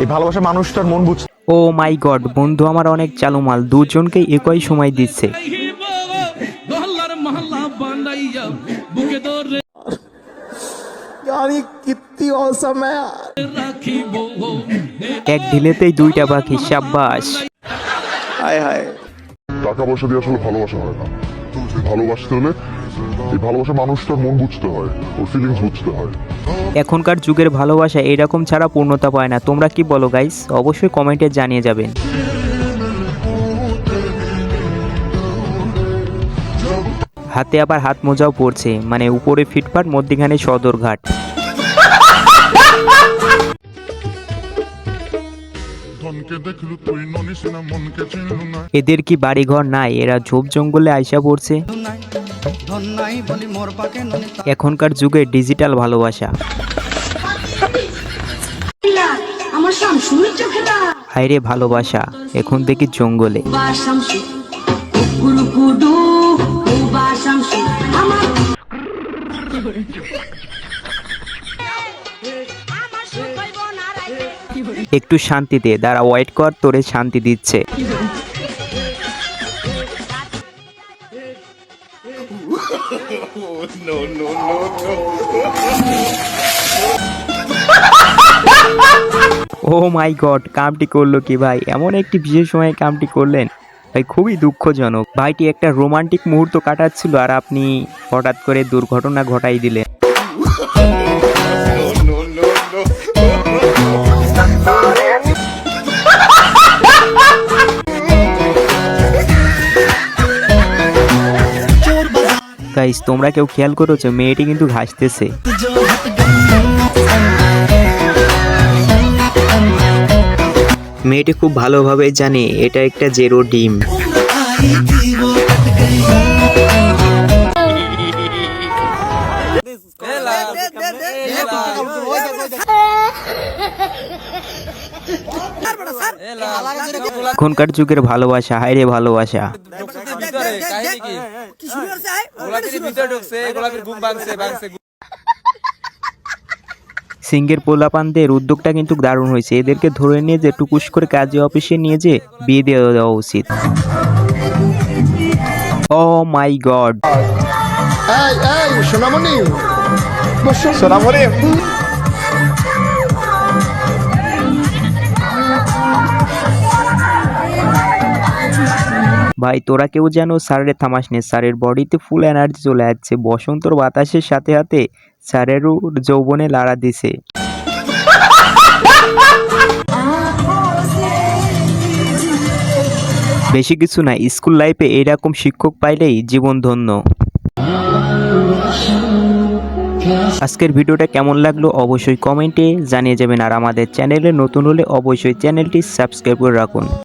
এই ভালোবাসা মানুষটার মন বুঝতে। ও মাই গড, বন্ধু আমার অনেক চালুমাল, দুজনকে একই সময় দিচ্ছে। এক ঢিলেতেই দুইটা পাখি, সাব্বাস। টাকা পয়সা দিয়ে আসলে ভালোবাসা হয় না। ভালোবাসতে হলে এই ভালোবাসা মানুষটার মন বুঝতে হয়, ওর ফিলিংস বুঝতে হয়। এখনকার যুগের ভালোবাসা এরকম ছাড়া পূর্ণতা পায় না। তোমরা কি বলো গাইস? অবশ্যই কমেন্টে জানিয়ে যাবেন। হাতে আবার হাত মোজাও পড়ছে, মানে উপরে ফিটফাট, মধ্যখানে সদরঘাট। এদের কি বাড়িঘর নাই? এরা ঝোপ জঙ্গলে আইসা পড়ছে। এখনকার যুগে ডিজিটাল ভালোবাসা। হায়রে ভালোবাসা, এখন দেখি জঙ্গলে। একটু শান্তিতে দাঁড়া, ওয়েট কর, তোরে শান্তি দিচ্ছে। ও মাই গড, কামটি করলো কি ভাই? এমন একটি বিশেষ সময়ে কামটি করলেন ভাই, খুবই দুঃখজনক। ভাইটি একটা রোমান্টিক মুহূর্ত কাটাচ্ছিল আর আপনি হঠাৎ করে দুর্ঘটনা ঘটাই দিলেন। গাইস, তোমরা কেউ খেয়াল করেছো মেয়েটি কিন্তু ঘাসতেছে। মেয়েটি খুব ভালোভাবে জানে এটা একটা জেরো ডিম। এখনকার যুগের ভালোবাসা, হায়রে ভালোবাসা। সিঙ্গের পোলাপানদের উদ্যোগটা কিন্তু দারুণ হয়েছে। এদেরকে ধরে নিয়ে যে টুকুস করে কাজী অফিসে নিয়ে যে বিয়ে দিয়ে দেওয়া উচিত। ও মাই গড, সোনামণি ভাই তোরা কেউ যেন স্যারের থামাস নে। স্যারের বডিতে ফুল এনার্জি চলে যাচ্ছে। বসন্তর বাতাসের সাথে সাথে স্যারেরও যৌবনে লাড়া দিছে। বেশি কিছু না, স্কুল লাইফে এরকম শিক্ষক পাইলেই জীবন ধন্য। আজকের ভিডিওটা কেমন লাগলো অবশ্যই কমেন্টে জানিয়ে যাবেন। আর আমাদের চ্যানেলে নতুন হলে অবশ্যই চ্যানেলটি সাবস্ক্রাইব করে রাখুন।